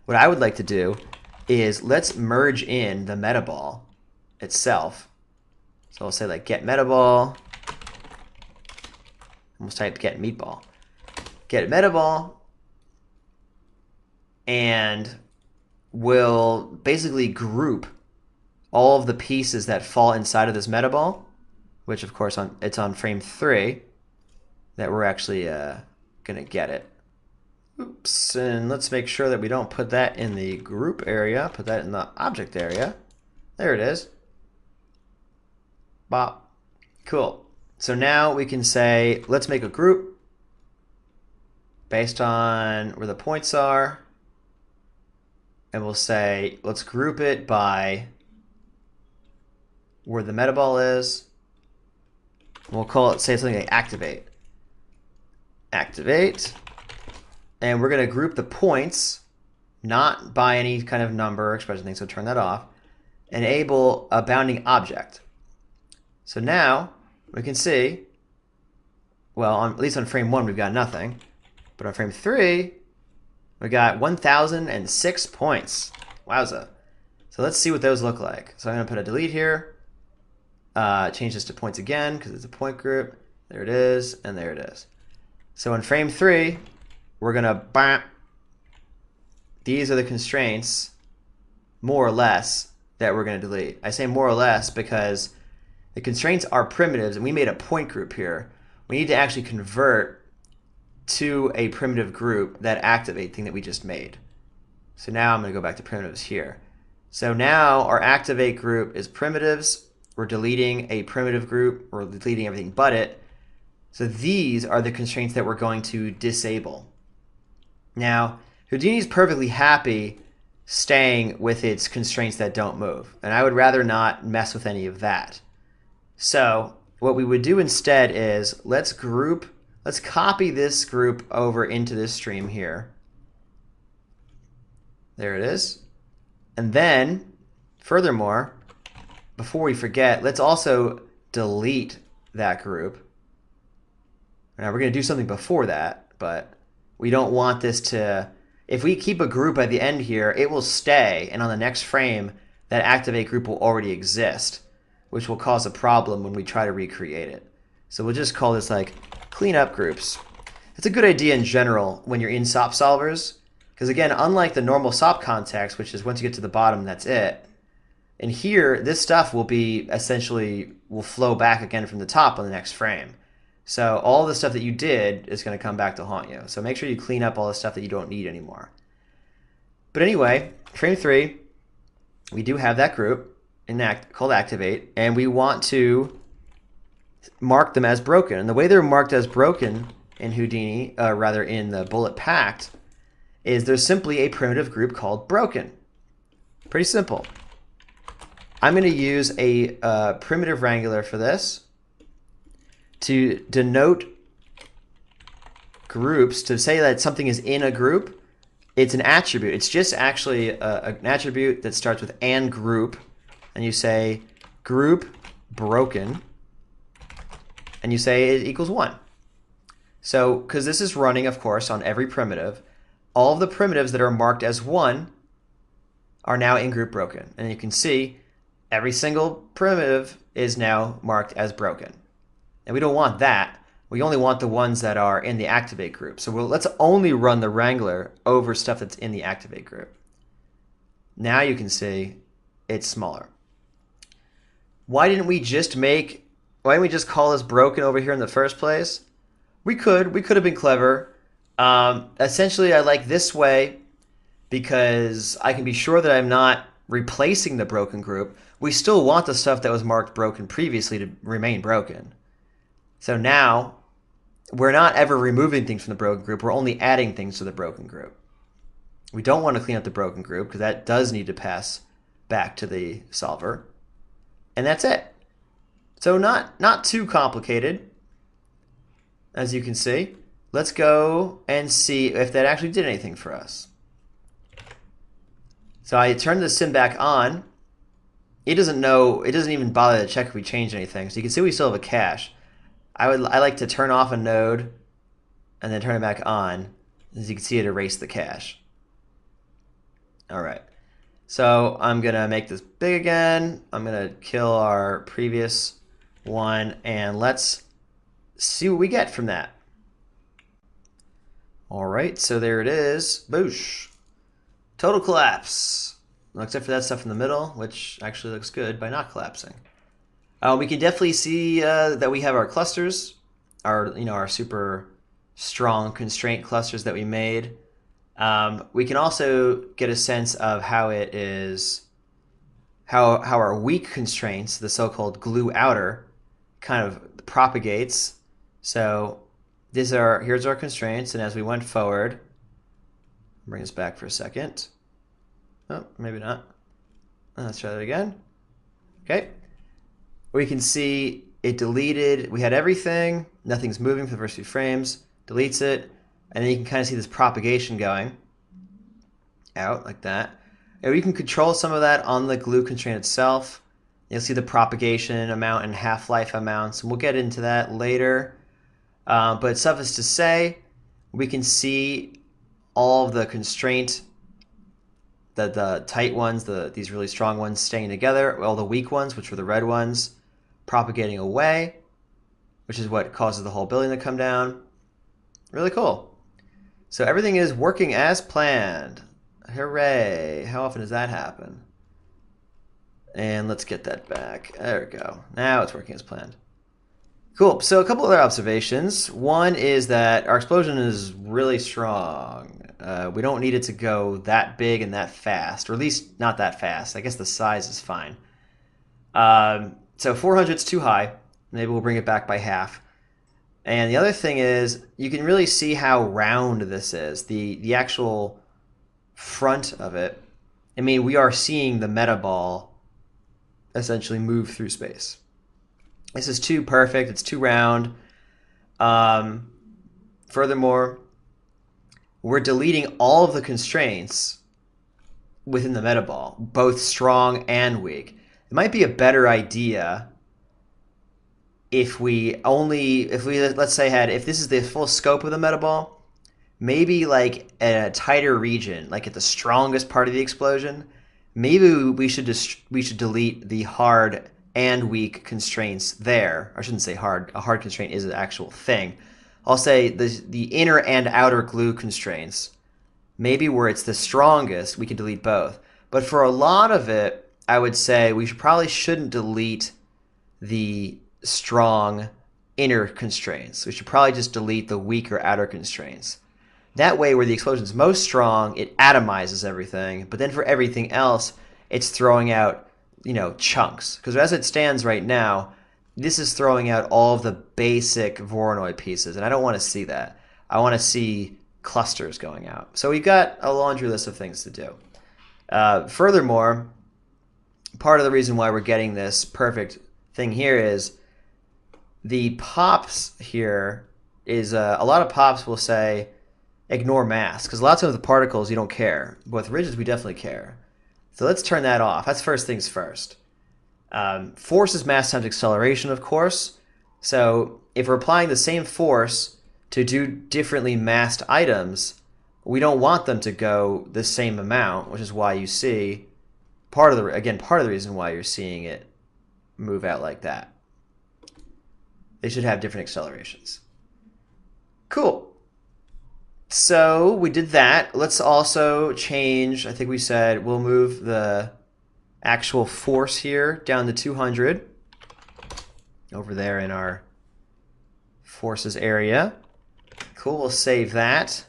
what I would like to do is let's merge in the metaball itself. So I'll say like get metaball. Almost type get meatball. Get metaball. And we'll basically group all of the pieces that fall inside of this metaball, which of course it's on frame 3 that we're actually going to get it. Oops, and let's make sure that we don't put that in the group area, put that in the object area. There it is. Bop. Cool. So now we can say, let's make a group based on where the points are. And we'll say, let's group it by where the metaball is. And we'll call it, say something like activate. Activate. And we're going to group the points, not by any kind of number expression thing, so turn that off. Enable a bounding object. So now we can see, well, at least on frame 1 we've got nothing. But on frame 3, we got 1,006 points. Wowza. So let's see what those look like. So I'm going to put a delete here. Change this to points again because it's a point group. There it is, and there it is. So in frame 3, we're going to bam. These are the constraints, more or less, that we're going to delete. I say more or less because the constraints are primitives, and we made a point group here. We need to actually convert to a primitive group that activate thing that we just made. So now I'm going to go back to primitives here. So now our activate group is primitives. We're deleting a primitive group. We're deleting everything but it. So these are the constraints that we're going to disable. Now, Houdini's perfectly happy staying with its constraints that don't move, and I would rather not mess with any of that. So what we would do instead is let's copy this group over into this stream here. There it is. And then, furthermore, before we forget, let's also delete that group. Now we're going to do something before that, but we don't want this to, if we keep a group at the end here, it will stay, and on the next frame, that activate group will already exist, which will cause a problem when we try to recreate it. So we'll just call this like clean up groups. It's a good idea in general when you're in SOP solvers, because again, unlike the normal SOP context, which is once you get to the bottom, that's it. And here, this stuff will be essentially, will flow back again from the top on the next frame. So all the stuff that you did is going to come back to haunt you. So make sure you clean up all the stuff that you don't need anymore. But anyway, frame 3, we do have that group called activate, and we want to mark them as broken. And the way they're marked as broken in Houdini, rather in the bullet pact, is there's simply a primitive group called broken. Pretty simple. I'm going to use a primitive wrangler for this to denote groups, to say that something is in a group. It's an attribute. It's just actually an attribute that starts with and group, and you say group broken, and you say it equals 1. So, because this is running, of course, on every primitive, all of the primitives that are marked as 1 are now in group broken. And you can see every single primitive is now marked as broken. And we don't want that. We only want the ones that are in the activate group. So let's only run the wrangler over stuff that's in the activate group. Now you can see it's smaller. Why didn't we just call this broken over here in the first place? We could have been clever. Essentially, I like this way because I can be sure that I'm not replacing the broken group. We still want the stuff that was marked broken previously to remain broken. So now, we're not ever removing things from the broken group. We're only adding things to the broken group. We don't want to clean up the broken group because that does need to pass back to the solver. And that's it. So not too complicated, as you can see. Let's go and see if that actually did anything for us. So I turned the sim back on. It doesn't even bother to check if we changed anything. So you can see we still have a cache. I like to turn off a node and then turn it back on. As you can see, it erased the cache. All right. So I'm going to make this big again. I'm going to kill our previous one, and let's see what we get from that. All right, so there it is. Boosh. Total collapse. Except for that stuff in the middle, which actually looks good by not collapsing. We can definitely see that we have our clusters, our super strong constraint clusters that we made. We can also get a sense of how it is, how our weak constraints, the so-called glue outer, kind of propagates. So here's our constraints, and as we went forward, bring us back for a second. Oh, maybe not. Let's try that again. Okay. We can see it deleted. We had everything. Nothing's moving for the first few frames. Deletes it. And then you can kind of see this propagation going out like that. And we can control some of that on the glue constraint itself. You'll see the propagation amount and half-life amounts. And we'll get into that later. But suffice to say, we can see all of the constraint, the tight ones, these really strong ones staying together, all the weak ones, which were the red ones, propagating away, which is what causes the whole building to come down. Really cool. So everything is working as planned. Hooray. How often does that happen? And let's get that back. There we go. Now it's working as planned. Cool. So a couple other observations. One is that our explosion is really strong. We don't need it to go that big and that fast, or at least not that fast. I guess the size is fine. So 400 is too high. Maybe we'll bring it back by half. And the other thing is, you can really see how round this is. The actual front of it. I mean, we are seeing the meta ball essentially move through space. This is too perfect. It's too round. Furthermore, we're deleting all of the constraints within the meta ball, both strong and weak. It might be a better idea if let's say if this is the full scope of the meta ball, maybe like at a tighter region, like at the strongest part of the explosion, maybe we should delete the hard and weak constraints there. I shouldn't say hard. A hard constraint is an actual thing. I'll say the inner and outer glue constraints. Maybe where it's the strongest, we can delete both. But for a lot of it, I would say we probably shouldn't delete the strong inner constraints. We should probably just delete the weaker outer constraints. That way, where the explosion is most strong, it atomizes everything. But then for everything else, it's throwing out, chunks. Because as it stands right now, this is throwing out all of the basic Voronoi pieces, and I don't want to see that. I want to see clusters going out. So we've got a laundry list of things to do. Furthermore, part of the reason why we're getting this perfect thing here is the pops here is a lot of pops will say ignore mass, because a lot of times with the particles you don't care, but with ridges we definitely care. So let's turn that off. That's first things first. Force is mass times acceleration, of course. So if we're applying the same force to do differently massed items, we don't want them to go the same amount, which is why you see part of the reason why you're seeing it move out like that. They should have different accelerations. Cool. So we did that. Let's also change, I think we said we'll move the actual force here down to 200 over there in our forces area. Cool, we'll save that.